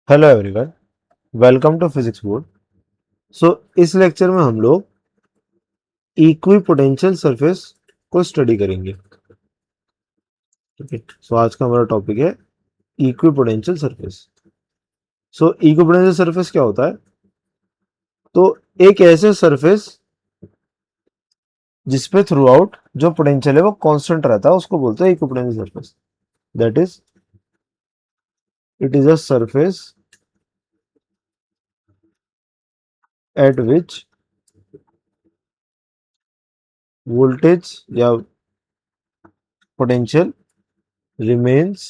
Hello everyone, welcome to physics board. So इस lecture में हम लोग इक्वी पोटेंशियल सरफेस को स्टडी करेंगे। ठीक है, सो आज का हमारा टॉपिक है equipotential surface. So equipotential surface क्या होता है? तो एक ऐसे सरफेस जिसपे थ्रू आउट जो पोटेंशियल है वो कांस्टेंट रहता है उसको बोलते हैं equipotential surface. That is it is a surface at which voltage या potential remains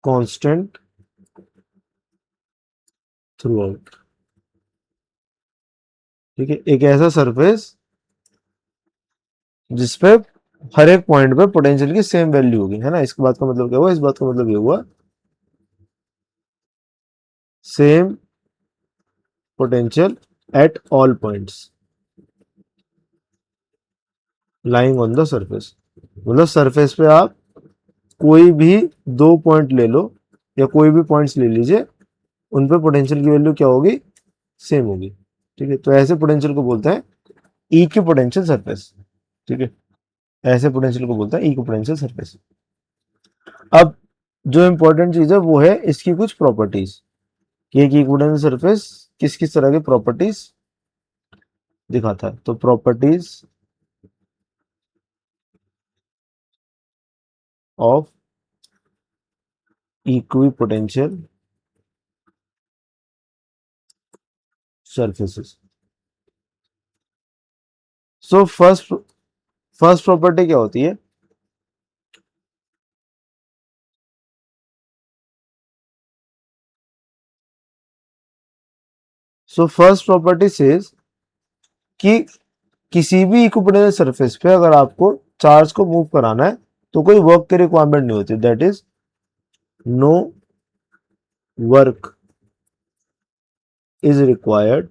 constant throughout. ठीक है, एक ऐसा सरफेस जिसपे हर एक पॉइंट पे पोटेंशियल की सेम वैल्यू होगी, है ना। इसके बाद का मतलब क्या हुआ? इस बात का मतलब ये हुआ same potential at all points lying on the surface. मतलब सरफेस पे आप कोई भी दो पॉइंट ले लो या कोई भी पॉइंट्स ले लीजिए, उन पे पोटेंशियल की वैल्यू क्या होगी? सेम होगी। ठीक है, तो ऐसे पोटेंशियल को बोलते हैं इक्वी पोटेंशियल सरफेस। ठीक है, ऐसे पोटेंशियल को बोलते हैं इक्वी पोटेंशियल सरफेस। अब जो इंपॉर्टेंट चीज है वो है इसकी कुछ प्रॉपर्टीज कि एक इक्विपोटेंशियल सरफेस किस किस तरह की प्रॉपर्टीज दिखाता है। तो properties of equipotential surfaces. So first property क्या होती है? सो फर्स्ट प्रॉपर्टी सेज कि किसी भी इक्विपोटेंशियल सरफेस पे अगर आपको चार्ज को मूव कराना है तो कोई वर्क की रिक्वायरमेंट नहीं होती। That is no work is required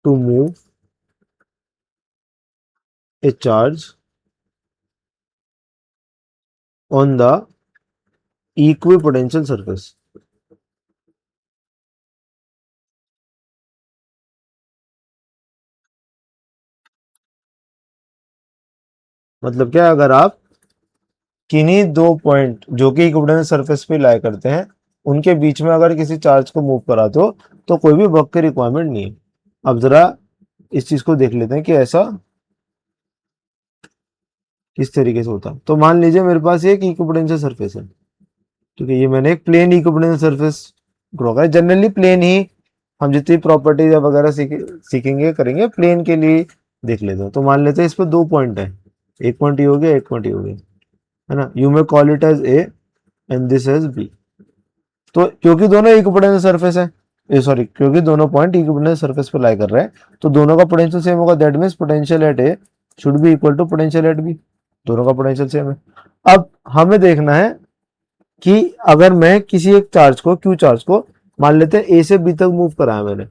to move a charge on the equipotential surface. मतलब क्या, अगर आप किन्हीं दो पॉइंट जो कि इक्विपोटेंशियल सरफेस पे लाई करते हैं उनके बीच में अगर किसी चार्ज को मूव कराते हो तो कोई भी वर्क की रिक्वायरमेंट नहीं है। अब जरा इस चीज को देख लेते हैं कि ऐसा किस तरीके से होता है। तो मान लीजिए मेरे पास एक इक्विपोटेंशियल सरफेस है। ठीक है, ये मैंने एक प्लेन इक्विपोटेंशियल सरफेस ड्रॉ करा। जनरली प्लेन ही हम जितनी प्रॉपर्टीज वगैरह सीखेंगे करेंगे प्लेन के लिए देख लेते हैं। तो मान लेते हैं इस पर दो पॉइंट है, एक पॉइंट ये हो गया, एक पॉइंट ये हो गया, है ना। You may call it as A and this as B. तो क्योंकि दोनों इक्विपोटेंशियल सरफेस है, सॉरी, क्योंकि दोनों पॉइंट इक्विपोटेंशियल सरफेस पर लाई कर रहे हैं तो दोनों का पोटेंशियल सेम होगा। That means potential at A should be equal to potential at B. दोनों का पोटेंशियल सेम है। अब हमें देखना है कि अगर मैं किसी एक चार्ज को, क्यू चार्ज को, मान लेते हैं ए से बी तक मूव कराया, मैंने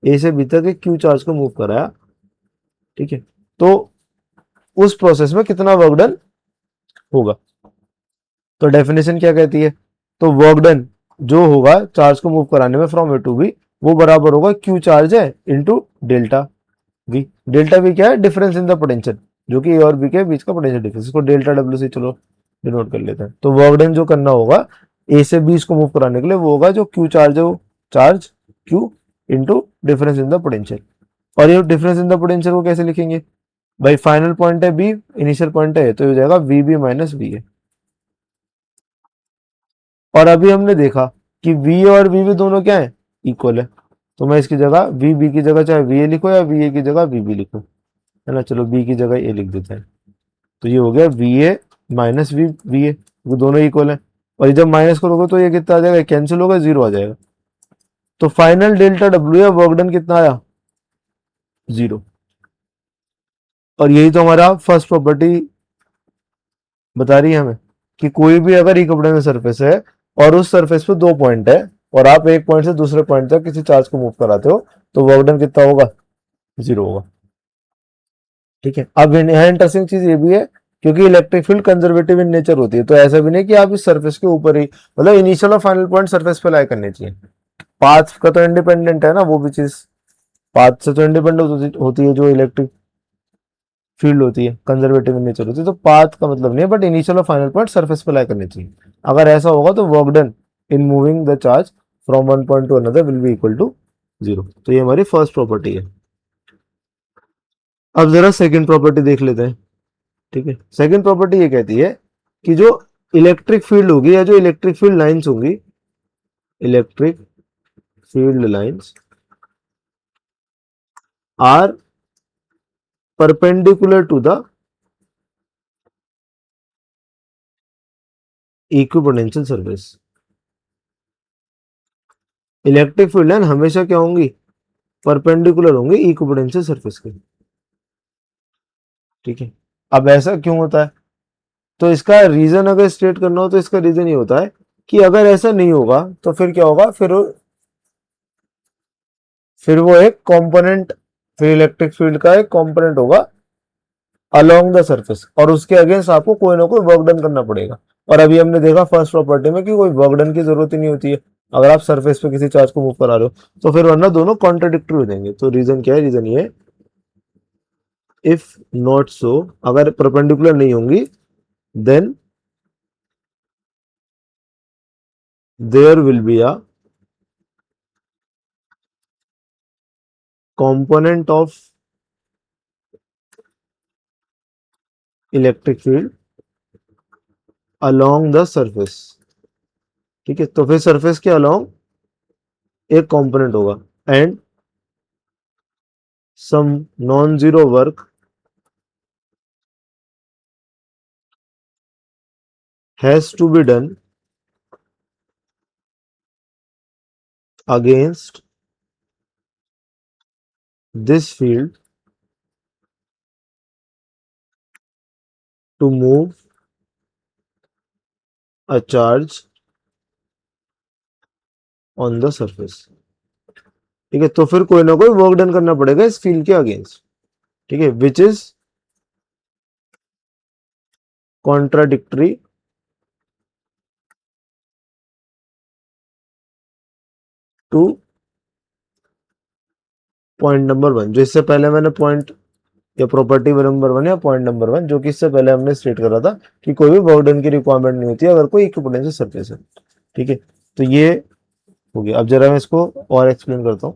ए से बी तक एक क्यू चार्ज को मूव कराया। ठीक है, तो उस प्रोसेस में कितना वर्क डन होगा? तो डेफिनेशन क्या कहती है? तो वर्क डन जो होगा चार्ज को मूव कराने में फ्रॉम ए टू बी, वो बराबर होगा क्यू चार्ज है into delta we. Delta we क्या है? डिफरेंस इन द पोटेंशियल, जो कि ए और बी के बीच का पोटेंशियल डिफरेंस। इसको डेल्टा डब्ल्यू से चलो डिनोट कर लेते हैं। तो वर्क डन जो करना होगा ए से बी को मूव कराने के लिए वो होगा जो क्यू चार्ज है, वो charge Q into difference in the potential. और ये डिफरेंस इन द पोटेंशियल को कैसे लिखेंगे? भाई फाइनल पॉइंट है बी, इनिशियल पॉइंट है, तो ये हो जाएगा V B minus V A. और अभी हमने देखा कि v और v दोनों क्या है? इक्वल है। तो मैं इसकी जगह v b की जगह चाहे va लिखो या va की जगह v b लिखो, है ना। चलो b की जगह a लिख देते हैं। तो ये हो गया va minus V V A, वो दोनों इक्वल है। और ये जब माइनस करोगे तो ये कितना आ जाएगा? कैंसिल होगा, जीरो आ जाएगा। तो फाइनल डेल्टा डब्ल्यू या वर्क डन कितना आया? जीरो। और यही तो हमारा फर्स्ट प्रॉपर्टी बता रही है हमें कि कोई भी अगर इक्विपोटेंशियल सरफेस है और उस सरफेस पे दो पॉइंट है और आप एक पॉइंट से दूसरे पॉइंट तक किसी चार्ज को मूव कराते हो तो वर्क डन कितना होगा? जीरो होगा। ठीक है, अब यहाँ इंटरेस्टिंग चीज ये भी है क्योंकि electric field conservative in nature होती है, तो ऐसा भी नहीं कि आप इस सरफेस के ऊपर ही, मतलब इनिशियल और फाइनल पॉइंट सरफेस पे लाई करने चाहिए। पाथ का तो इंडिपेंडेंट है ना, वो भी चीज पाथ से तो इंडिपेंडेंट होती है जो इलेक्ट्रिक फील्ड होती है, कंजर्वेटिव इन नेचर होती है, तो पाथ का मतलब नहीं है, बट इनिशियल और फाइनल पॉइंट सरफेस पे लाई करने चाहिए। अगर ऐसा होगा तो work done in moving the charge from one point to another will be equal to 0। तो ये हमारी फर्स्ट प्रॉपर्टी है। अब जरा सेकंड प्रॉपर्टी देख लेते हैं। ठीक है, सेकंड प्रॉपर्टी ये कहती है कि जो इलेक्ट्रिक फील्ड होगी या जो इलेक्ट्रिक फील्ड लाइंस होंगी, electric field lines are perpendicular to the equipotential surface. Electric field line हमेशा क्या होंगी, परपेंडिकुलर होंगे इक्विपोटेंशियल सरफेस के। ठीक है, अब ऐसा क्यों होता है, तो इसका रीजन अगर स्टेट करना हो तो इसका रीजन ये होता है कि अगर ऐसा नहीं होगा तो फिर क्या होगा, फिर वो एक कंपोनेंट, फिर इलेक्ट्रिक फील्ड का एक कंपोनेंट होगा अलोंग द सरफेस, और उसके अगेंस्ट आपको कोई ना कोई वर्क डन करना पड़ेगा। और अभी हमने देखा फर्स्ट प्रॉपर्टी में कि कोई वर्क डन की जरूरत ही नहीं होती है अगर आप सरफेस पे किसी चार्ज को मूव करा रहे हो, तो फिर वरना दोनों कॉन्ट्राडिक्टरी हो जाएंगे। तो रीजन क्या है, रीजन ये, इफ नॉट सो, अगर परपेंडिकुलर नहीं होंगी then there will be a component of electric field along the surface. ठीक है, तो फिर सरफेस के along एक कंपोनेंट होगा and some non zero work has to be done against this field to move a charge on the surface. ठीक है, तो फिर कोई ना कोई वर्क डन करना पड़ेगा इस फील्ड के अगेंस्ट। ठीक है, which is contradictory two point number one, जो इससे पहले मैंने पॉइंट या प्रॉपर्टी नंबर वन या पॉइंट नंबर वन, जो कि इससे पहले हमने स्टेट करा था कि कोई भी वर्क डन की रिक्वायरमेंट नहीं होती है अगर कोई इक्विपोटेंशियल सरफेस है। ठीक है, तो ये हो गया। अब जरा मैं इसको और एक्सप्लेन करता हूँ।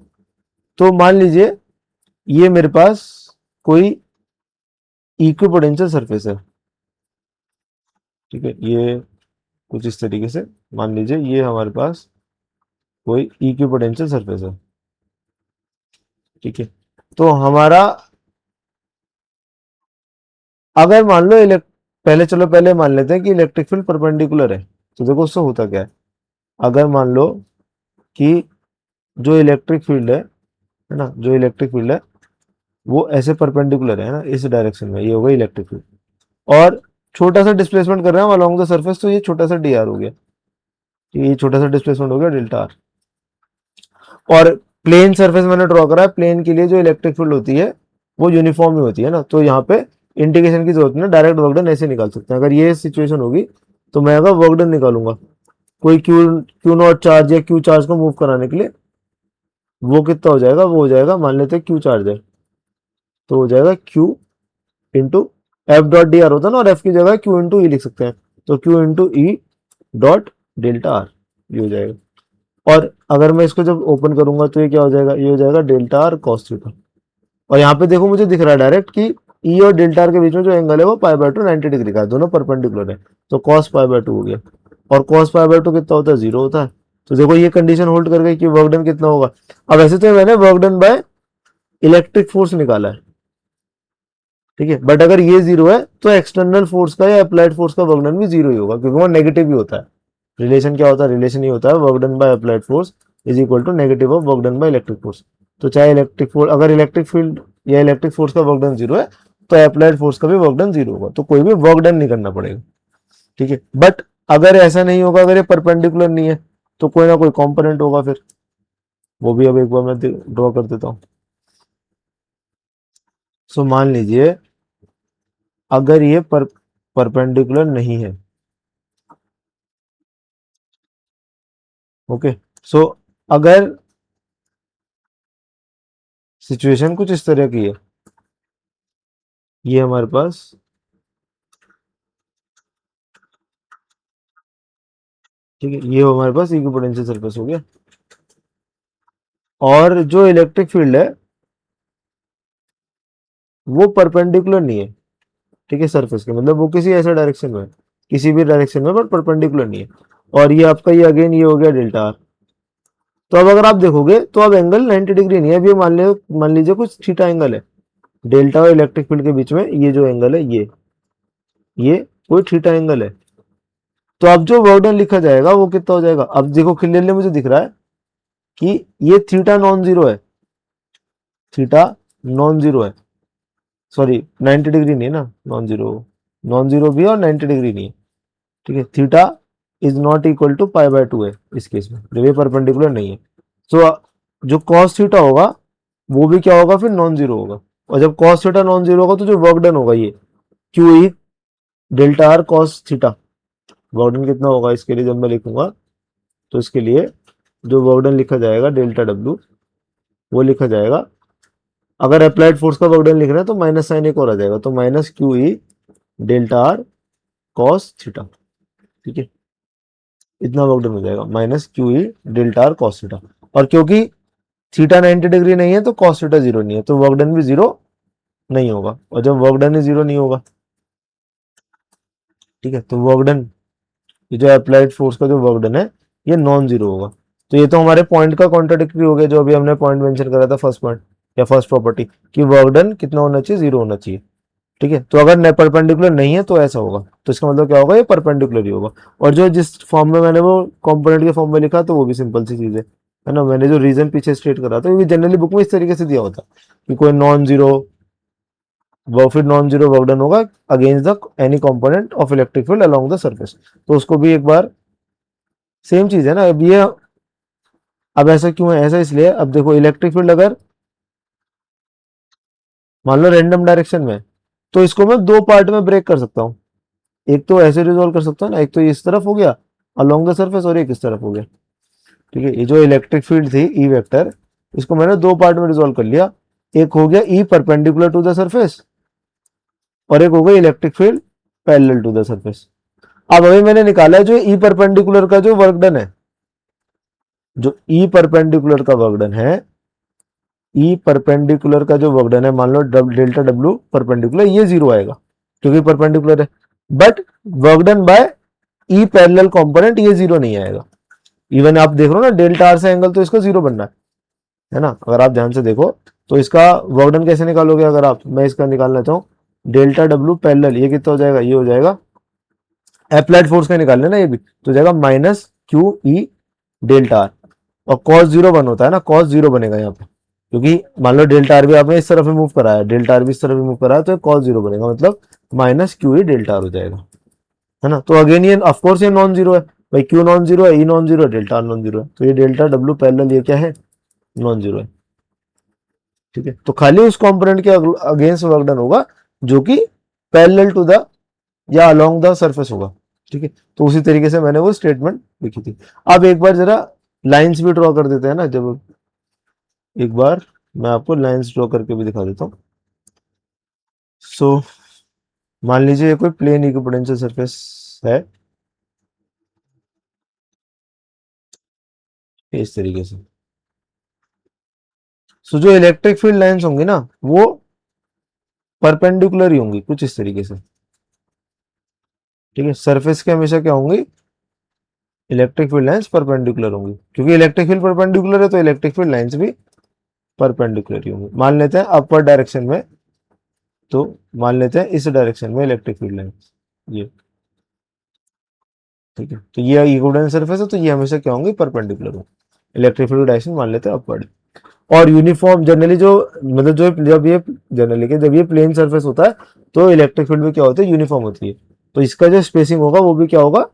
तो मान लीजिए ये मेरे पास कोई इक्विपोटेंशियल सरफेस है। ठीक है, ये कुछ इस तरीके से मान लीजिए ये हमारे पास कोई इक्विपोटेंशियल सरफेस है। ठीक है, तो हमारा अगर मान लो पहले चलो पहले मान लेते हैं कि इलेक्ट्रिक फील्ड परपेंडिकुलर है। तो देखो उससे होता क्या है, अगर मान लो कि जो इलेक्ट्रिक फील्ड है ना, जो इलेक्ट्रिक फील्ड है वो ऐसे परपेंडिकुलर है ना, इस डायरेक्शन में, ये होगा इलेक्ट्रिक फील्ड, और छोटा सा डिस्प्लेसमेंट कर रहे हैं हम अलोंग द सरफेस, तो ये छोटा सा डी आर हो गया, ये छोटा सा डिस्प्लेसमेंट हो गया डेल्टा आर। और प्लेन सरफेस मैंने ड्रॉ करा है, प्लेन के लिए जो इलेक्ट्रिक फील्ड होती है वो यूनिफॉर्म ही होती है ना, तो यहाँ पे इंटीग्रेशन की जरूरत नहीं, डायरेक्ट वर्क डन ऐसे निकाल सकते हैं। अगर ये सिचुएशन होगी तो मैं अगर वर्क डन निकालूंगा कोई क्यू क्यू नॉट चार्ज या क्यू चार्ज को मूव कराने के लिए, वो कितना हो जाएगा, वो हो जाएगा, मान लेते हैं क्यू चार्ज है तो हो जाएगा Q into F dot D R होता है ना, और एफ की जगह क्यू इंटू ई लिख सकते हैं, तो Q into E dot delta R ये हो जाएगा। और अगर मैं इसको जब ओपन करूंगा तो ये क्या हो जाएगा, ये हो जाएगा डेल्टा आर कॉस थीटा। और यहाँ पे देखो मुझे दिख रहा है डायरेक्ट कि ई और डेल्टा आर के बीच में जो एंगल है वो पाई बाय टू 90 डिग्री का है, दोनों परपेंडिकुलर है, तो कॉस पाई बाय टू हो गया। और कॉस पाई बाय टू कितना होता है, 0 होता है। तो देखो ये कंडीशन होल्ड कर गई कि वर्क डन कितना होगा। अब वैसे तो मैंने work done by electric force निकाला है, ठीक है, बट अगर ये 0 है तो एक्सटर्नल फोर्स का या अप्लाइड फोर्स का वर्क डन भी 0 ही होगा, क्योंकि वो नेगेटिव ही होता है। रिलेशन क्या होता है, रिलेशन ये होता है work done by applied force is equal to negative of work done by electric force. तो चाहे इलेक्ट्रिक फोर्स, अगर इलेक्ट्रिक फील्ड या इलेक्ट्रिक फोर्स का वर्क डन 0 है तो अप्लाइड फोर्स का भी वर्क डन 0 होगा, तो कोई भी वर्क डन नहीं करना पड़ेगा। ठीक है, बट अगर ऐसा नहीं होगा, अगर ये परपेंडिकुलर नहीं है तो कोई ना कोई कॉम्पोनेंट होगा फिर, वो भी अब एक बार मैं ड्रॉ कर देता हूं। सो मान लीजिए अगर ये परपेंडिकुलर नहीं है। ओके, सो अगर सिचुएशन कुछ इस तरह की है, ये हमारे पास ठीक है, ये हमारे पास इक्विपोटेंशियल सरफेस हो गया, और जो इलेक्ट्रिक फील्ड है वो परपेंडिकुलर नहीं है, ठीक है, सरफेस के, मतलब वो किसी ऐसे डायरेक्शन में है, किसी भी डायरेक्शन में, पर परपेंडिकुलर नहीं है। और ये आपका ये अगेन ये हो गया डेल्टा आर। तो अब अगर आप देखोगे तो अब एंगल 90 डिग्री नहीं है, अभी मान लीजिए कुछ थीटा एंगल है डेल्टा और इलेक्ट्रिक फील्ड के बीच में, ये जो एंगल है ये कोई थीटा एंगल है। तो अब जो वर्क डन लिखा जाएगा वो कितना हो जाएगा, अब देखो क्लियरली मुझे दिख रहा है कि ये थीटा नॉन जीरो है, थीटा नॉन जीरो है, सॉरी 90 डिग्री नहीं है ना, नॉन जीरो भी है और 90 डिग्री नहीं है, ठीक है, theta is not equal to pi by 2 है इस केस में, जब ये परपेंडिकुलर नहीं है। सो जो कॉस थीटा होगा वो भी क्या होगा, फिर नॉन जीरो होगा, और जब कॉस थीटा नॉन जीरो होगा तो जो वर्क डन होगा ये Q E delta R cos theta, work done कितना होगा इसके लिए जब मैं लिखूंगा, तो इसके लिए जो वर्क डन लिखा जाएगा डेल्टा डब्ल्यू, वो लिखा जाएगा, अगर अप्लाइड फोर्स का वर्क डन लिख रहे हैं तो माइनस साइन एक और आ जाएगा, तो minus Q E delta R cos theta, ठीक है, इतना वर्क डन हो जाएगा, minus Q E delta R cos theta. और क्योंकि थीटा 90 डिग्री नहीं है तो कॉस थीटा जीरो नहीं है, तो वर्क डन भी जीरो नहीं होगा, और जब वर्क डन ही जीरो नहीं होगा, ठीक है, तो वर्क डन, ये जो अप्लाइड फोर्स का जो वर्क डन है ये नॉन जीरो होगा। तो ये तो हमारे पॉइंट का कॉन्ट्राडिक्टरी हो गया, जो अभी हमने पॉइंट मेंशन करा था फर्स्ट पॉइंट या फर्स्ट प्रॉपर्टी, कि वर्क डन कितना होना चाहिए, जीरो होना चाहिए, ठीक है। तो अगर परपेंडिकुलर नहीं है तो ऐसा होगा, तो इसका मतलब क्या होगा, ये परपेंडिकुलर ही होगा। और जो जिस फॉर्म में मैंने वो कंपोनेंट के फॉर्म में लिखा तो वो भी सिंपल सी चीज है ना, मैंने जो रीजन पीछे स्टेट करा था, ये जनरली बुक में इस तरीके से दिया होता कि कोई नॉन जीरो, वो फिर नॉन जीरो वर्क डन होगा against the any component of electric field along the surface. तो उसको भी एक बार सेम चीज है ना, अब ये, अब ऐसा क्यों है, ऐसा इसलिए, अब देखो इलेक्ट्रिक फील्ड अगर मान लो रैंडम डायरेक्शन में है, तो इसको मैं दो पार्ट में ब्रेक कर सकता हूँ, एक तो ऐसे रिजोल्व कर सकता हूँ ना, एक तो इस तरफ हो गया अलोंग द सरफेस, और एक इस तरफ हो गया, ठीक है। ये जो इलेक्ट्रिक फील्ड थी ई वेक्टर, इसको मैंने दो पार्ट में रिजोल्व कर लिया, एक हो गया E perpendicular to the surface, और एक हो गया electric field parallel to the surface. अब अभी मैंने निकाला है जो ई परपेंडिकुलर का जो वर्क डन है, जो ई परपेंडिकुलर का वर्क डन है, ई परपेंडिकुलर का जो वर्क डन है, मान लो डेल्टा डब्ल्यू परपेंडिकुलर, ये जीरो आएगा क्योंकि परपेंडिकुलर है, but work done bye E parallel component ये जीरो नहीं आएगा। इवन आप देख रहे हो ना डेल्टा आर से एंगल, तो इसका जीरो बनना है ना, अगर आप ध्यान से देखो तो इसका वर्क डन कैसे निकालोगे, अगर आप, मैं इसका निकालना चाहूँ डेल्टा डब्ल्यू पैरेलल, ये कितना हो जाएगा, ये हो जाएगा अप्लाइड फोर्स का निकाल लेना, ये भी तो हो जाएगा minus Q E delta R, और कॉस जीरो वन होता है ना, कॉस जीरो बनेगा यहाँ पे, क्योंकि मान लो डेल्टा आर भी आपने इस तरफ मूव कराया, डेल्टा आर भी इस तरफ मूव कराया, तो कॉस जीरो बनेगा, मतलब minus Q E delta R हो जाएगा, है ना। तो अगेन ये ऑफकोर्स ये नॉन जीरो है भाई, क्यू नॉन जीरो है, ई नॉन जीरो है, डेल्टा आर नॉन जीरो है, तो ये डेल्टा डब्ल्यू पैरेलल ये क्या है, नॉन जीरो है, ठीक है। तो खाली उस कंपोनेंट के अगेंस्ट वर्क डन होगा जो कि पैरेलल टू द या अलोंग द सरफेस होगा, ठीक है। तो उसी तरीके से मैंने वो स्टेटमेंट लिखी थी। अब एक बार जरा लाइंस भी ड्रॉ कर देते हैं ना, जब एक बार मैं आपको लाइंस ड्रॉ करके भी दिखा देता हूँ। सो मान लीजिए ये कोई प्लेन इक्विपोटेंशियल सरफेस है इस तरीके से। सो जो इलेक्ट्रिक फील्ड लाइंस होंगी ना वो परपेंडिकुलर ही होंगी कुछ इस तरीके से, ठीक है। सरफेस के हमेशा क्या होंगी, इलेक्ट्रिक फील्ड लाइंस परपेंडिकुलर होंगी, क्योंकि इलेक्ट्रिक फील्ड परपेंडिकुलर है तो इलेक्ट्रिक फील्ड लाइंस भी परपेंडिकुलर ही होंगी। मान लेते हैं अपर डायरेक्शन में, तो मान लेते हैं इस डायरेक्शन में इलेक्ट्रिक फील्ड लाइंस, ये ठीक है, तो ये इक्विवेलेंट सरफेस है, तो ये हमेशा क्या होंगे, परपेंडिकुलर होंगे। इलेक्ट्रिक फील्ड डायरेक्शन मान लेते हैं अपवर्ड। और यूनिफॉर्म जनरली जो, मतलब जो जब ये जनरली के जब ये प्लेन सरफेस होता है तो इलेक्ट्रिक फील्ड में क्या होता है, यूनिफॉर्म होती है, तो इसका जो स्पेसिंग होगा वो भी क्या होगा,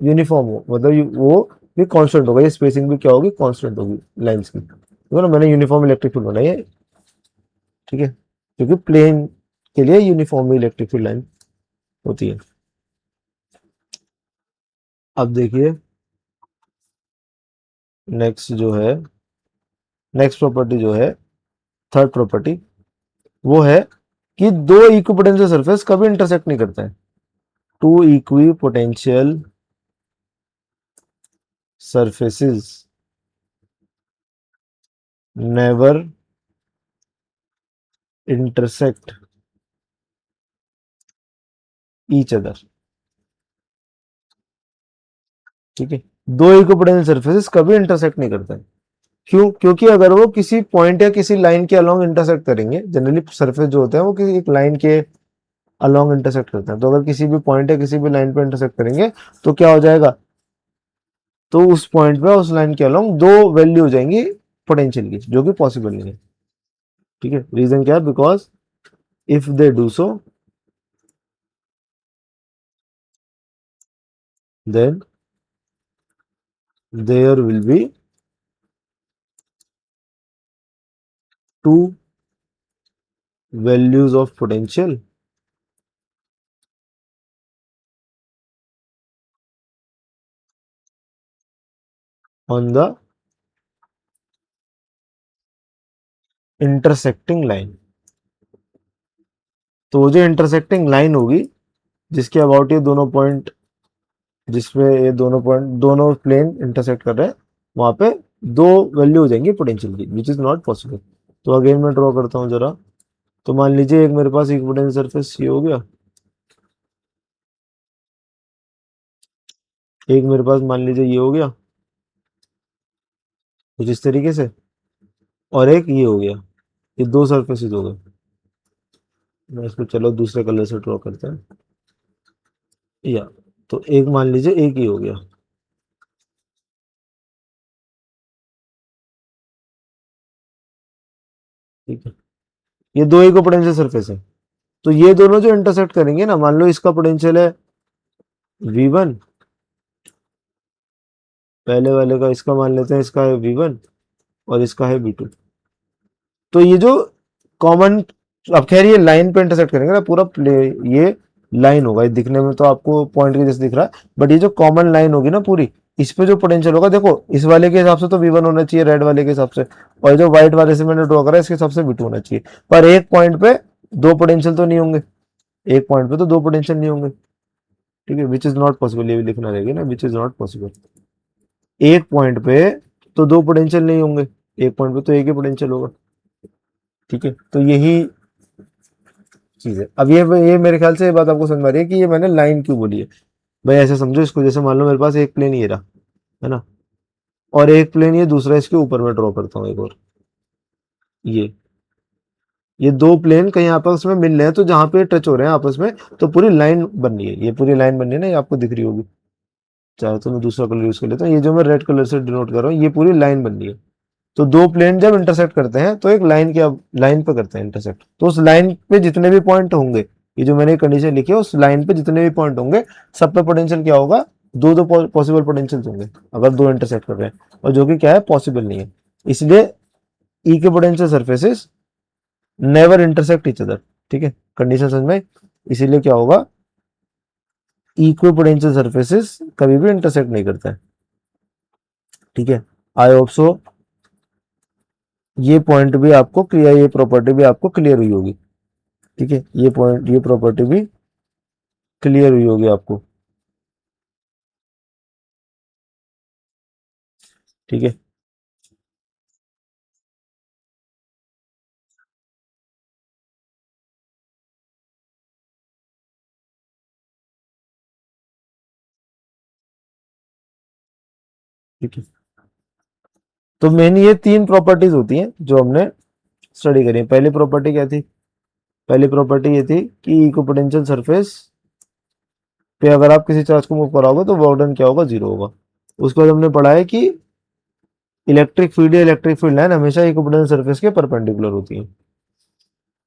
यूनिफॉर्म हो, मतलब वो भी कांस्टेंट होगा, ये स्पेसिंग भी क्या होगी, कांस्टेंट होगी लाइंस की, तो ना मैंने यूनिफॉर्म इलेक्ट्रिक फील्ड बनाई है, ठीक है, क्योंकि प्लेन के लिए यूनिफॉर्म इलेक्ट्रिक फील्ड लाइन होती है। अब देखिए नेक्स्ट प्रॉपर्टी जो है थर्ड प्रॉपर्टी, वो है कि दो इक्विपोटेंशियल सरफेस कभी इंटरसेक्ट नहीं करते हैं। Two equipotential surfaces never intersect each other. ठीक है, दो इक्विपोटेंशियल सरफेसेस कभी इंटरसेक्ट नहीं करते हैं। क्यों? क्योंकि अगर वो किसी पॉइंट या किसी लाइन के अलोंग इंटरसेक्ट करेंगे, जनरली सरफेस जो होते हैं वो किसी एक लाइन के अलोंग इंटरसेक्ट करते हैं, तो अगर किसी भी पॉइंट या किसी भी लाइन पे इंटरसेक्ट करेंगे तो क्या हो जाएगा, तो उस पॉइंट पे उस लाइन के अलोंग दो वैल्यू हो जाएंगी पोटेंशियल की, जो कि पॉसिबल नहीं है। ठीक है, रीजन क्या है? Because if they do so then there will be two values of potential on the intersecting line. तो वो जो इंटरसेक्टिंग लाइन होगी जिसके अबाउट ये दोनों पॉइंट, जिसमें ये दोनों प्लेन इंटरसेक्ट कर रहे हैं, वहां पे दो वैल्यू हो जाएंगी पोटेंशियल की, विच इज नॉट पॉसिबल। तो अगेन मैं ड्रॉ करता हूँ जरा। तो मान लीजिए एक मेरे पास इक्विपोटेंशियल सरफेस ये हो गया, एक मेरे पास मान लीजिए ये हो गया कुछ इस तरीके से, और एक ये हो गया। ये दो सरफेसेस हो गए। मैं इसको चलो दूसरे कलर से ड्रॉ करते हैं, या तो एक मान लीजिए एक ही हो गया। ठीक है, ये दो इक्विपोटेंशियल सरफेस है, तो ये दोनों जो इंटरसेक्ट करेंगे ना, मान लो इसका पोटेंशियल है V1, पहले वाले का, इसका मान लेते हैं इसका है V1 और इसका है V2। तो ये जो कॉमन, अब खैर ये लाइन पे इंटरसेक्ट करेंगे ना पूरा प्ले, ये लाइन होगा, ये दिखने में तो आपको पॉइंट के जैसे दिख रहा है, बट ये जो कॉमन लाइन होगी ना पूरी, इस पे जो पोटेंशियल होगा, देखो इस वाले के हिसाब से तो V1 होना चाहिए रेड वाले के हिसाब से, और जो व्हाइट वाले से मैंने ड्रॉ करा है इसके हिसाब से V2 होना चाहिए। पर एक पॉइंट पे दो पोटेंशियल तो नहीं होंगे, एक पॉइंट पे तो दो पोटेंशियल नहीं होंगे। ठीक है, विच इज नॉट पॉसिबल, ये भी लिखना रहेगा ना, विच इज नॉट पॉसिबल। एक पॉइंट पे तो दो पोटेंशियल नहीं होंगे, एक पॉइंट पे तो एक ही पोटेंशियल होगा। ठीक है, तो यही चीज है। अब ये मेरे ख्याल से ये बात आपको समझ में आ रही है कि ये मैंने लाइन क्यों बोली है। भाई ऐसे समझो इसको, जैसे मान लो मेरे पास एक प्लेन ये रहा है ना, और एक प्लेन ये दूसरा, इसके ऊपर मैं ड्रॉ करता हूँ एक और, ये दो प्लेन कहीं आपस में मिल रहे हैं, तो जहां पे टच हो रहे हैं आपस में, तो पूरी लाइन बन रही है, ये पूरी लाइन बन रही है ना, ये आपको दिख रही होगी। चाहे तो मैं दूसरा कलर यूज कर लेता हूँ, ये जो मैं रेड कलर से डिनोट कर रहा हूँ, ये पूरी लाइन बन रही है। तो दो प्लेन जब इंटरसेक्ट करते हैं तो एक लाइन के लाइन पे करते हैं इंटरसेक्ट, तो उस लाइन पे जितने भी पॉइंट होंगे, ये जो मैंने कंडीशन लिखी है, उस लाइन पे जितने भी पॉइंट होंगे सब पे पोटेंशियल क्या होगा, दो दो पॉसिबल पोटेंशियल होंगे अगर दो इंटरसेक्ट कर रहे हैं, और जो कि क्या है, पॉसिबल नहीं है। इसलिए ई के potential surfaces never intersect each other. ठीक है, कंडीशन समझ में? इसीलिए क्या होगा, इक्वल पोटेंशियल सरफेसेस कभी भी इंटरसेक्ट नहीं करता है। ठीक है, आई होप सो ये पॉइंट भी आपको क्लियर, ये प्रॉपर्टी भी आपको क्लियर हुई होगी। ठीक है, ये पॉइंट, ये प्रॉपर्टी भी क्लियर हुई होगी आपको। ठीक है, ठीक है। तो मेन ये तीन प्रॉपर्टीज होती हैं जो हमने स्टडी करी है। पहली प्रॉपर्टी क्या थी? पहली प्रॉपर्टी ये थी कि इक्विपोटेंशियल सरफेस पे अगर आप किसी चार्ज को मूव कराओगे तो वर्क डन क्या होगा, जीरो होगा। उसके बाद हमने पढ़ा है कि इलेक्ट्रिक फील्ड या इलेक्ट्रिक फील्ड लाइन हमेशा इक्विपोटेंशियल सरफेस के परपेंडिकुलर होती है।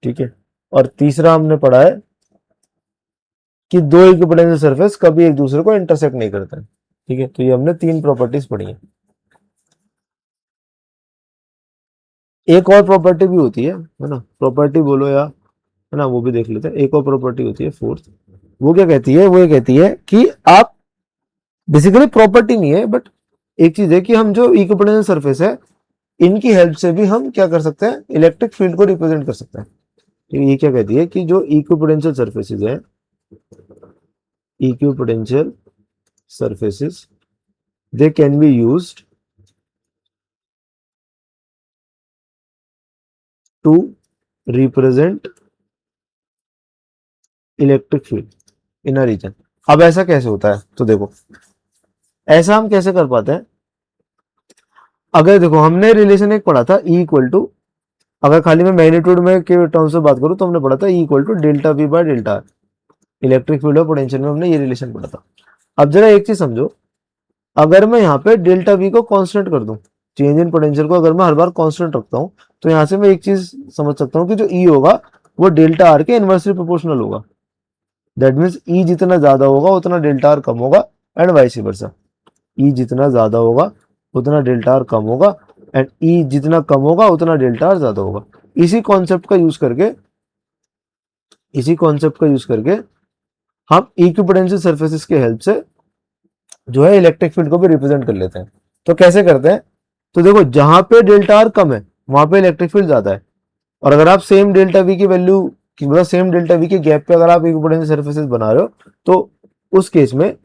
ठीक है, और तीसरा हमने पढ़ा है कि दो इक्विपोटेंशियल सरफेस कभी एक दूसरे को इंटरसेक्ट नहीं करते। ठीक है, तो ये हमने तीन प्रॉपर्टीज पढ़ी है। एक और प्रॉपर्टी भी होती है ना, प्रॉपर्टी बोलो या, है ना, वो भी देख लेते हैं। एक और प्रॉपर्टी होती है फोर्थ, वो क्या कहती है, वो ये कहती है कि आप बेसिकली प्रॉपर्टी नहीं है, बट एक चीज है कि हम जो इक्विपोटेंशियल सरफेस है इनकी हेल्प से भी हम क्या कर सकते हैं, इलेक्ट्रिक फील्ड को रिप्रेजेंट कर सकते हैं। तो ये क्या कहती है कि जो इक्विपोटेंशियल सरफेसेस है, equipotential surfaces they can be used to represent electric field in a region। अब ऐसा कैसे होता है, तो देखो ऐसा हम कैसे कर पाते हैं। अगर देखो हमने रिलेशन एक पढ़ा था E इक्वल टू, अगर खाली मैं मैग्नीट्यूड में के टर्म से बात करूं तो हमने पढ़ा था E equal to delta V by delta R. Electric field और पोटेंशियल में हमने ये रिलेशन पढ़ा था। अब जरा एक चीज समझो, अगर मैं यहाँ पे डेल्टा V को कांस्टेंट कर दूं, चेंज इन पोटेंशियल को अगर मैं हर बार कांस्टेंट रखता हूं, तो यहां से मैं एक चीज समझ सकता हूं कि जो E होगा वो डेल्टा आर के इनवर्सली प्रोपोर्शनल होगा। दैट मीन्स E जितना ज्यादा होगा उतना डेल्टा आर कम होगा, एंड वाइस वर्सा। E जितना ज्यादा होगा उतना डेल्टा आर कम होगा, एंड E जितना कम होगा उतना डेल्टा आर ज्यादा होगा। इसी कॉन्सेप्ट का यूज करके, इसी कॉन्सेप्ट का यूज करके हम इक्विपोटेंशियल सरफेसेस के हेल्प से जो है इलेक्ट्रिक फील्ड को भी रिप्रेजेंट कर लेते हैं। तो कैसे करते हैं, तो देखो जहां पे डेल्टा आर कम है वहां पे इलेक्ट्रिक फील्ड ज्यादा है, और अगर आप सेम डेल्टा वी की वैल्यू मतलब सेम डेल्टा वी के गैप पे अगर आप इक्विपोटेंशियल सरफेसेस बना रहे हो, तो उस केस में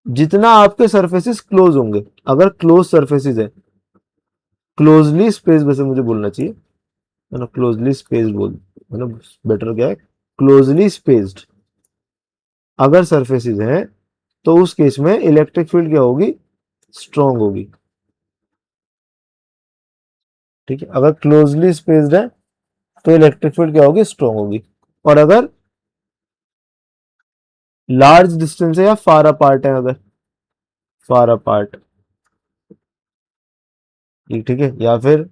जितना आपके सरफेसेस क्लोज होंगे, अगर क्लोज सरफेसेस है, क्लोजली स्पेस वैसे मुझे बोलना चाहिए है ना, क्लोजली स्पेस बोल है ना, बेटर क्या है, क्लोजली स्पेस्ड अगर सरफेसेस हैं तो उस केस में इलेक्ट्रिक फील्ड क्या होगी, स्ट्रॉन्ग होगी। ठीक है, अगर क्लोजली स्पेस्ड है तो इलेक्ट्रिक फील्ड क्या होगी, स्ट्रॉन्ग होगी। और अगर लार्ज डिस्टेंस है या फार अपार्ट है, अगर फार अपार्ट, ठीक है, या फिर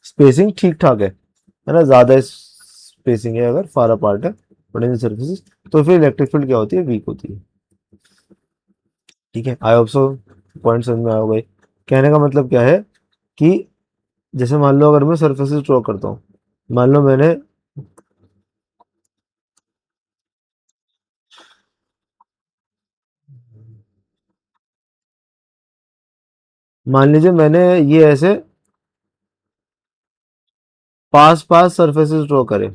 स्पेसिंग ठीक ठाक है ना, ज्यादा स्पेसिंग है अगर फार अपार्ट है पोटेंशियल सर्फेसिस, तो फिर इलेक्ट्रिक फील्ड क्या होती है, वीक होती है। ठीक है, आई होप सो पॉइंट समझ में आ गए। कहने का मतलब क्या है कि जैसे मान लो अगर मैं सर्फेसिस ड्रॉ करता हूँ, मान लो मैंने मान लीजिए मैंने ये ऐसे पास पास सरफेसेस ड्रॉ करे,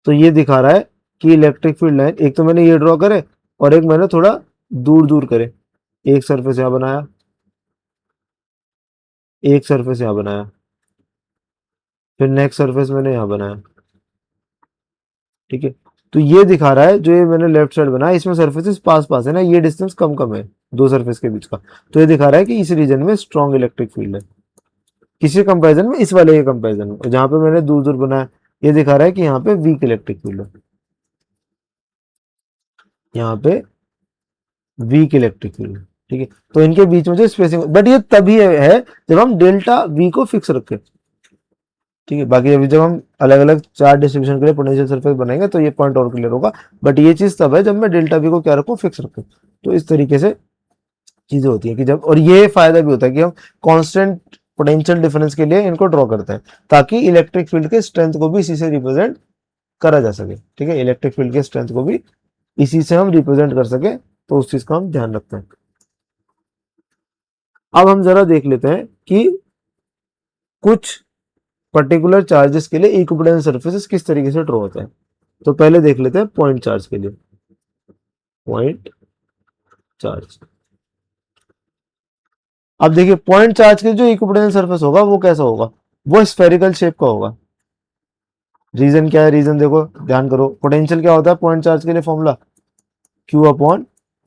तो ये दिखा रहा है कि इलेक्ट्रिक फील्ड लाइन, एक तो मैंने ये ड्रॉ करे और एक मैंने थोड़ा दूर दूर करे। एक सरफेस यहाँ बनाया, एक सरफेस यहाँ बनाया, फिर नेक्स्ट सरफेस मैंने यहाँ बनाया। ठीक है, तो ये दिखा रहा है जो ये मैंने लेफ्ट साइड बनाया इसमें सरफेसेस पास पास है ना, ये डिस्टेंस कम कम है दो सरफेस के बीच का, तो ये दिखा रहा है कि इस रीजन में स्ट्रॉन्ग इलेक्ट्रिक फील्ड है, किसी कंपैरिजन में, इस वाले के कंपैरिजन में। और जहां पे मैंने दूर दूर बनाया ये दिखा रहा है कि यहाँ पे वीक इलेक्ट्रिक फील्ड है, यहाँ पे वीक इलेक्ट्रिक फील्ड। ठीक है, तो इनके बीच में जो स्पेसिंग, बट ये तभी है जब हम डेल्टा वी को फिक्स रखें। ठीक है, बाकी अभी जब हम अलग अलग चार्ज डिस्ट्रीब्यूशन के लिए पोटेंशियल सरफेस बनाएंगे तो ये पॉइंट और क्लियर होगा, बट ये चीज तब है जब मैं डेल्टा वी को क्या रखूं, फिक्स रखूं। तो इस तरीके से चीजें होती है कि जब, और ये फायदा भी होता है कि हम कांस्टेंट पोटेंशियल डिफरेंस के लिए इनको ड्रॉ करते हैं, ताकि इलेक्ट्रिक फील्ड के स्ट्रेंथ को भी इसी से रिप्रेजेंट करा जा सके। ठीक है, इलेक्ट्रिक फील्ड के स्ट्रेंथ को भी इसी से हम रिप्रेजेंट कर सके, तो उस चीज का हम ध्यान रखते हैं। अब हम जरा देख लेते हैं कि कुछ पर्टिकुलर चार्जेस के लिए इक्विपोटेंशियल सरफेसेस किस तरीके से ड्रॉ होते हैं। तो पहले देख लेते हैं पॉइंट चार्ज के लिए। पॉइंट चार्ज, अब देखिए पॉइंट चार्ज के जो इक्विपोटेंशियल सरफेस होगा वो कैसा होगा, वो स्फेरिकल शेप का होगा। रीजन क्या है, रीजन देखो ध्यान करो, पोटेंशियल क्या होता है पॉइंट चार्ज के लिए, formula Q upon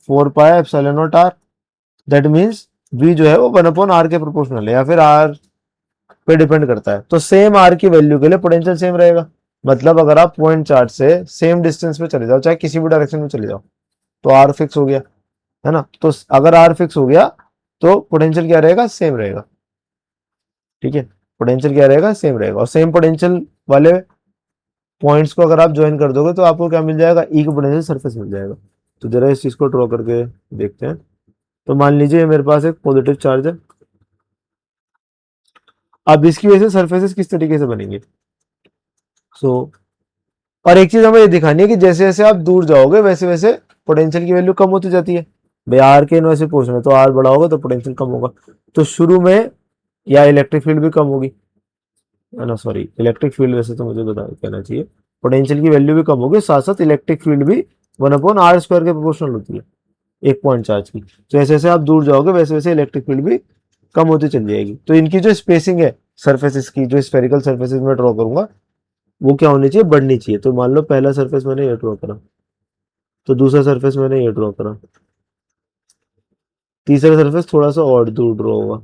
4 pi epsilon naught R. That means V जो है वो 1/r के प्रोपोर्शनल है, या फिर R पे डिपेंड करता है। तो सेम R की वैल्यू के लिए पोटेंशियल सेम रहेगा। मतलब अगर आप पॉइंट चार्ज से सेम डिस्टेंस पे चले जाओ, चाहे किसी भी डायरेक्शन में चले जाओ, तो R फिक्स हो गया है ना। तो अगर R फिक्स हो गया तो पोटेंशियल क्या रहेगा, सेम रहेगा। ठीक है, पोटेंशियल क्या रहेगा, सेम रहेगा। और सेम पोटेंशियल वाले पॉइंट्स को अगर आप ज्वाइन कर दोगे तो आपको क्या मिल जाएगा, इक्विपोटेंशियल सरफेस मिल जाएगा। तो जरा इस चीज को ड्रॉ करके देखते हैं। तो मान लीजिए मेरे पास एक पॉजिटिव चार्ज है, अब इसकी वजह से सरफेसेस किस तरीके से बनेंगे। सो और एक चीज हमें ये दिखानी है कि जैसे जैसे आप दूर जाओगे वैसे वैसे पोटेंशियल की वैल्यू कम होती जाती है। भाई आर के इनवर्स से पूछ रहे हैं तो आर बड़ा होगा तो पोटेंशियल कम होगा। तो शुरू में या इलेक्ट्रिक फील्ड भी कम होगी, है ना, सॉरी इलेक्ट्रिक फील्ड वैसे तो मुझे बता कहना चाहिए, पोटेंशियल की वैल्यू भी कम होगी, साथ साथ इलेक्ट्रिक फील्ड भी 1/r² के प्रोपोर्शनल होती है एक पॉइंट चार्ज की। तो जैसे जैसे आप दूर जाओगे वैसे वैसे इलेक्ट्रिक फील्ड भी कम होती चली जाएगी। तो इनकी जो स्पेसिंग है सरफेसेस की, जो स्फेरिकल सरफेसेस में ड्रॉ करूंगा, वो क्या होनी चाहिए, बढ़नी चाहिए। तो मान लो पहला सरफेस मैंने ये ड्रॉ करा, तो दूसरा सरफेस मैंने ये ड्रॉ करा, तीसरा सरफेस थोड़ा सा और दूर ड्रॉ होगा,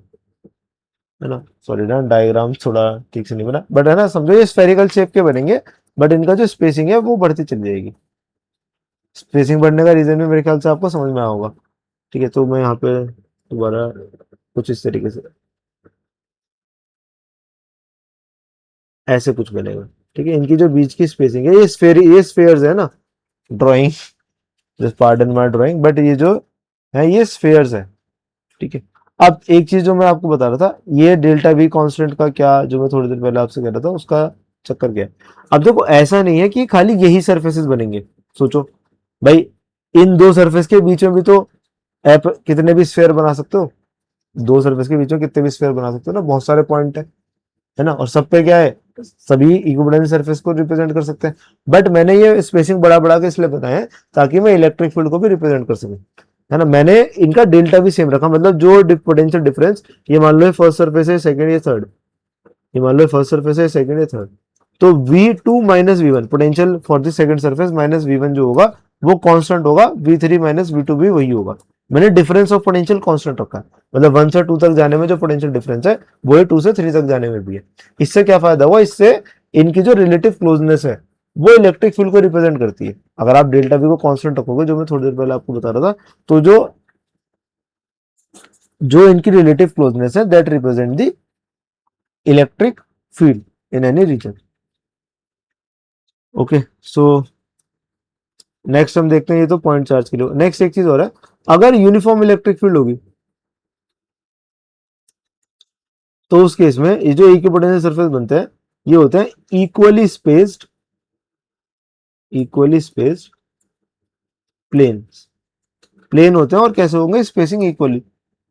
है ना, सॉरी ना डायग्राम थोड़ा ठीक से नहीं बना, बट है ना, समझो ये स्फेरिकल शेप के बनेंगे, बट इनका जो स्पेसिंग है वो बढ़ती चली जाएगी। स्पेसिंग बढ़ने का रीजन भी मेरे ख्याल से आपको समझ में आया होगा। ठीक है, तो मैं यहाँ पे दोबारा कुछ इस तरीके से ऐसे कुछ बनेगा। ठीक है, इनकी जो बीच की स्पेसिंग है, ये स्फेयर्स है ना, drawing, just pardon my drawing, but ये जो है ये स्फेयर्स है। ठीक है, अब एक चीज जो मैं आपको बता रहा था, ये डेल्टा वी कांस्टेंट का क्या, जो मैं थोड़ी देर पहले आपसे कह रहा था, उसका चक्कर क्या है। अब देखो ऐसा नहीं है कि खाली यही सरफेसेस बनेंगे। सोचो भाई, इन दो सरफेस के बीच में भी तो आप कितने भी स्फेयर बना सकते हो, दो सरफेस के बीच में कितने भी स्फेयर बना सकते हो ना, बहुत सारे पॉइंट है ना, और सब पे क्या है, सभी इक्विवेलेंट सरफेस को रिप्रेजेंट कर सकते हैं। बट मैंने ये स्पेसिंग बढ़ा बढ़ा के इसलिए बताया है ताकि मैं इलेक्ट्रिक फील्ड को भी रिप्रेजेंट कर सकूं, है ना। मैंने इनका डेल्टा भी सेम रखा, मतलब जो पोटेंशियल डिफरेंस, ये मान लो फर्स्ट सरफेस है, सेकंड या थर्ड, ये मान लो फर्स्ट सरफेस है, सेकंड या थर्ड, तो V2 minus V1 potential for the second surface minus V1 जो होगा वो कांस्टेंट होगा, V3 माइनस V2 भी वही होगा। मैंने डिफरेंस ऑफ पोटेंशियल कांस्टेंट रखा है, मतलब 1 से 2 तक जाने में जो पोटेंशियल डिफरेंस है वो है 2 से 3 तक जाने में भी है। इससे क्या फायदा हुआ, इससे इनकी जो रिलेटिव क्लोजनेस है वो इलेक्ट्रिक फील्ड को रिप्रेजेंट करती है। अगर आप डेल्टा वी को कांस्टेंट रखोगे, जो मैं थोड़ी देर पहले आपको बता रहा था, तो जो जो इनकी रिलेटिव क्लोजनेस है that represent the electric field in any region. Okay, so next हम देखते हैं, ये तो पॉइंट चार्ज के लिए। नेक्स्ट एक चीज और है, अगर यूनिफॉर्म इलेक्ट्रिक फील्ड होगी तो उस केस में ये जो इक्विपोटेंशियल सरफेस बनते हैं ये होते हैं इक्वली स्पेस्ड प्लेन। प्लेन होते हैं और कैसे होंगे, स्पेसिंग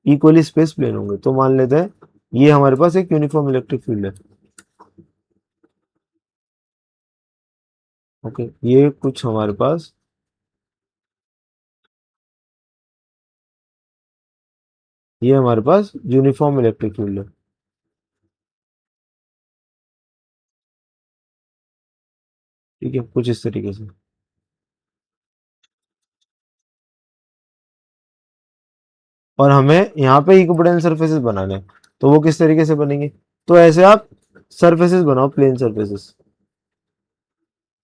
इक्वली स्पेस प्लेन होंगे। तो मान लेते हैं ये हमारे पास एक यूनिफॉर्म इलेक्ट्रिक फील्ड है। ओके, ये कुछ हमारे पास, ये हमारे पास यूनिफॉर्म इलेक्ट्रिक फील्ड है। ठीक है, कुछ इस तरीके से, और हमें यहाँ पे इक्विपोटेंशियल सरफेसेस बनाने हैं, तो वो किस तरीके से बनेंगे, तो ऐसे आप सरफेसेस बनाओ, प्लेन सरफेसेस,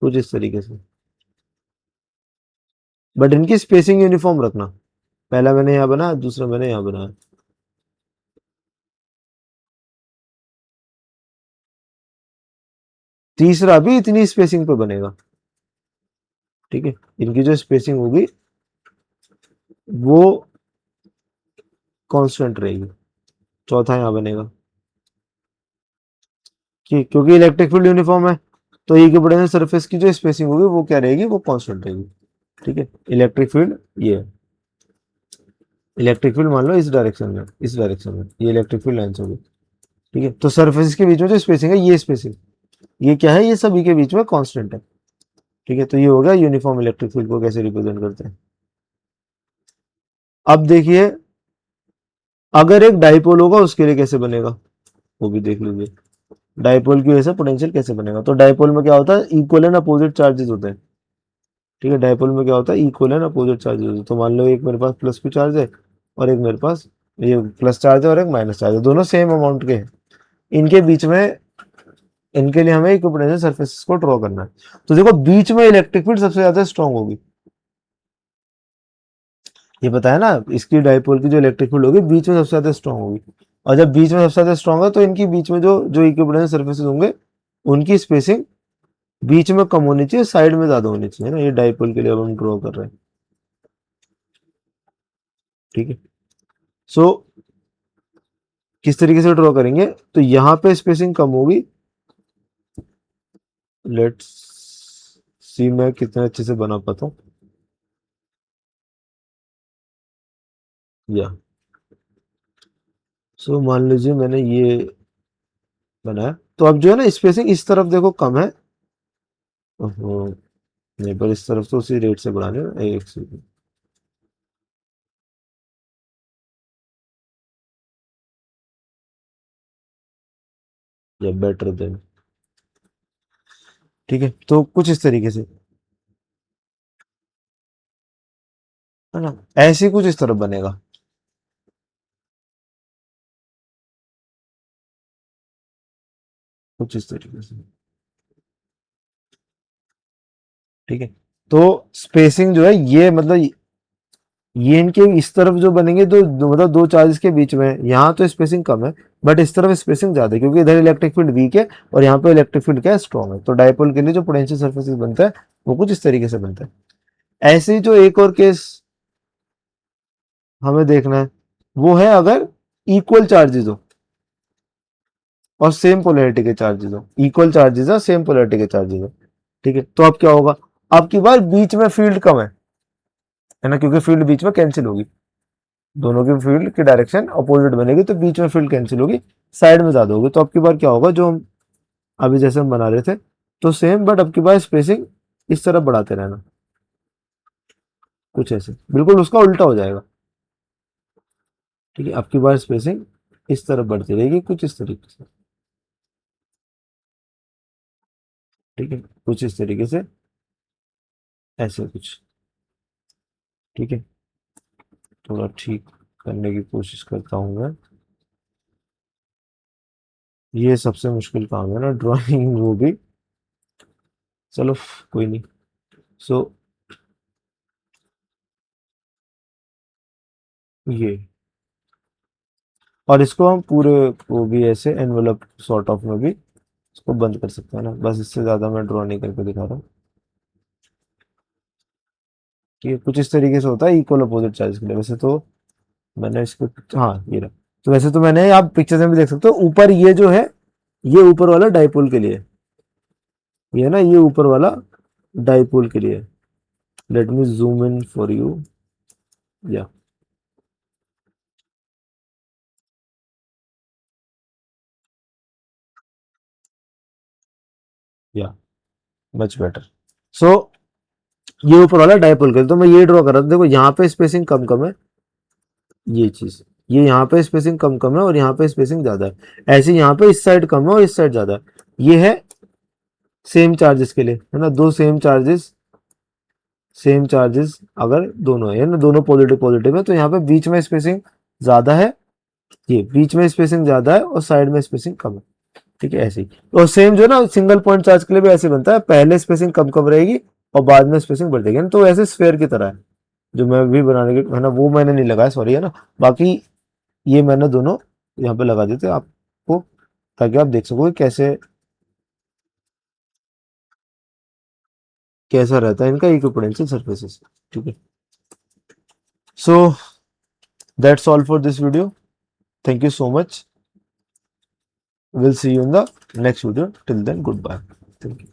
कुछ इस तरीके से, बट इनकी स्पेसिंग यूनिफॉर्म रखना। पहला मैंने यहाँ बनाया, दूसरा मैंने यहाँ बनाया। तीसरा भी इतनी स्पेसिंग पे बनेगा। ठीक है, इनकी जो स्पेसिंग होगी वो कांस्टेंट रहेगी। चौथा यहाँ बनेगा कि क्योंकि इलेक्ट्रिक फील्ड यूनिफॉर्म है, तो ई के पोटेंशियल सरफेस की जो स्पेसिंग होगी वो क्या रहेगी, वो कांस्टेंट रहेगी। ठीक है, इलेक्ट्रिक फील्ड ये है, इलेक्ट्रिक फील्ड मान लो इस डायरेक्शन में, इस डायरेक्शन में ये इलेक्ट्रिक फील्ड लाइन्स होगी। ठीक है, तो सरफेस के बीच में जो स्पेसिंग है, ये स्पेसिंग, ये क्या है, ये सभी के बीच में कांस्टेंट है। ठीक है, तो ये हो गया यूनिफॉर्म इलेक्ट्रिक फील्ड को कैसे रिप्रेजेंट करते हैं। अब देखिए, अगर एक डाइपोल होगा उसके लिए कैसे बनेगा, वो भी देख लीजिए। डाइपोल की वजह से पोटेंशियल कैसे बनेगा, तो डाइपोल में क्या होता है, इक्वल एंड अपोजिट चार्जेस होते हैं। ठीक है, डाइपोल में क्या होता है, इक्वल एंड अपोजिट चार्जेस होते हैं। तो मान लो एक मेरे पास प्लस क्यू चार्ज है और एक मेरे पास ये प्लस चार्ज है और एक माइनस चार्ज है, दोनों सेम अमाउंट के हैं। इनके बीच में, इनके लिए हमें इक्विपोटेंशियल सरफेसेस को ड्रॉ करना है। तो देखो बीच में इलेक्ट्रिक फील्ड सबसे ज्यादा स्ट्रांग होगी, ये बताया ना, इसकी डाइपोल की जो इलेक्ट्रिक फील्ड होगी बीच में सबसे ज्यादा स्ट्रांग होगी। और जब बीच में सबसे ज्यादा स्ट्रांग है तो इनकी बीच में जो जो इक्विपोटेंशियल सरफेसेस होंगे उनकी स्पेसिंग बीच में कम होनी चाहिए, साइड में ज्यादा होनी चाहिए ना। ये डाइपोल के लिए अब हम ड्रॉ कर रहे हैं। ठीक है, सो किस तरीके से ड्रॉ करेंगे, तो यहाँ पे स्पेसिंग कम होगी, लेट्स सी मैं कितने अच्छे से बना पाता हूँ। या सो मान लीजिए मैंने ये बनाया, तो अब जो है ना स्पेसिंग इस तरफ देखो कम है। ओहो, नहीं पर इस तरफ तो उसी रेट से बढ़ाने एक से। या बेटर देन, ठीक है, तो कुछ इस तरीके से है ना, ऐसे ही कुछ इस तरफ बनेगा। कुछ इस तरीके से, ठीक है। तो स्पेसिंग जो है ये मतलब ये इनके इस तरफ जो बनेंगे मतलब दो चार्जेस के बीच में, यहाँ तो स्पेसिंग कम है बट इस तरफ स्पेसिंग ज्यादा है क्योंकि इधर इलेक्ट्रिक फील्ड वीक है और यहाँ पे इलेक्ट्रिक फील्ड क्या है, स्ट्रॉन्ग है। तो डायपोल के लिए जो पोटेंशियल सर्फेसिस बनता है वो कुछ इस तरीके से बनता है। ऐसे ही जो एक और केस हमें देखना है वो है अगर इक्वल चार्जेस हो और सेम पोलैरिटी के चार्जेस हो, इक्वल चार्जेस है सेम पोलैरिटी के चार्जेस हो, ठीक है। तो अब क्या होगा, अब की बार बीच में फील्ड कम है ना, क्योंकि फील्ड बीच में कैंसिल होगी, दोनों की फील्ड की डायरेक्शन अपोजिट बनेगी तो बीच में फील्ड कैंसिल होगी, साइड में ज्यादा होगी। तो अब की बार क्या होगा, जो हम अभी जैसे हम बना रहे थे तो सेम, बट अब की बार स्पेसिंग इस तरफ बढ़ाते रहना, कुछ ऐसे बिल्कुल उसका उल्टा हो जाएगा, ठीक है। अब की बार स्पेसिंग इस तरफ बढ़ती रहेगी कुछ इस तरीके से, ठीक है, कुछ इस तरीके से, ऐसे कुछ, ठीक है। थोड़ा ठीक करने की कोशिश करता हूँ मैं। ये सबसे मुश्किल काम है ना ड्राइंग, वो भी, चलो कोई नहीं। सो ये, और इसको हम पूरे को भी ऐसे एनवेलप सॉर्ट ऑफ में भी इसको बंद कर सकते हैं ना, बस इससे ज़्यादा मैं ड्रॉ नहीं करके दिखा रहा हूँ। ठीक है, कुछ इस तरीके से होता है इक्वल अपोजिट चार्ज के लिए। वैसे तो मैंने इसको, हाँ ये रहा, तो वैसे तो मैंने, आप पिक्चर में भी देख सकते हो, ऊपर ये जो है ये ऊपर वाला डाइपोल के लिए, ये है ना, ये ऊपर वाला डाइपोल के लिए। Let me zoom in for you. या या मच बेटर। सो ये ऊपर वाला डाइपोल के लिए, तो मैं ये ड्रॉ कर रहा था, देखो यहाँ पे स्पेसिंग कम कम है, ये चीज, ये यहाँ पे स्पेसिंग कम कम है और यहाँ पे स्पेसिंग ज्यादा है। ऐसे यहाँ पे इस साइड कम है और इस साइड ज्यादा है। ये है सेम चार्जेस के लिए, है ना, दो सेम चार्जेस, सेम चार्जेस अगर दोनों है ना, दोनों पॉजिटिव पॉजिटिव है तो यहाँ पे बीच में स्पेसिंग ज्यादा है, ये बीच में स्पेसिंग ज्यादा है और साइड में स्पेसिंग कम है, ठीक है। ऐसे ही और सेम जो है ना सिंगल पॉइंट चार्ज के लिए भी ऐसे बनता है, पहले स्पेसिंग कम कम रहेगी और बाद में स्पेसिंग बढ़ जाएगी, तो ऐसे स्फेयर की तरह है। जो मैं भी बनाने के है ना, वो मैंने नहीं लगाया, सॉरी, है ना। बाकी ये मैंने दोनों यहाँ पे लगा देते आपको, ताकि आप देख सको कि कैसे, कैसा रहता है इनका इक्विपोटेंशियल सरफेसेस, ठीक है। So that's all for this video, thank you so much, will see you in the next video, till then goodbye, thank you.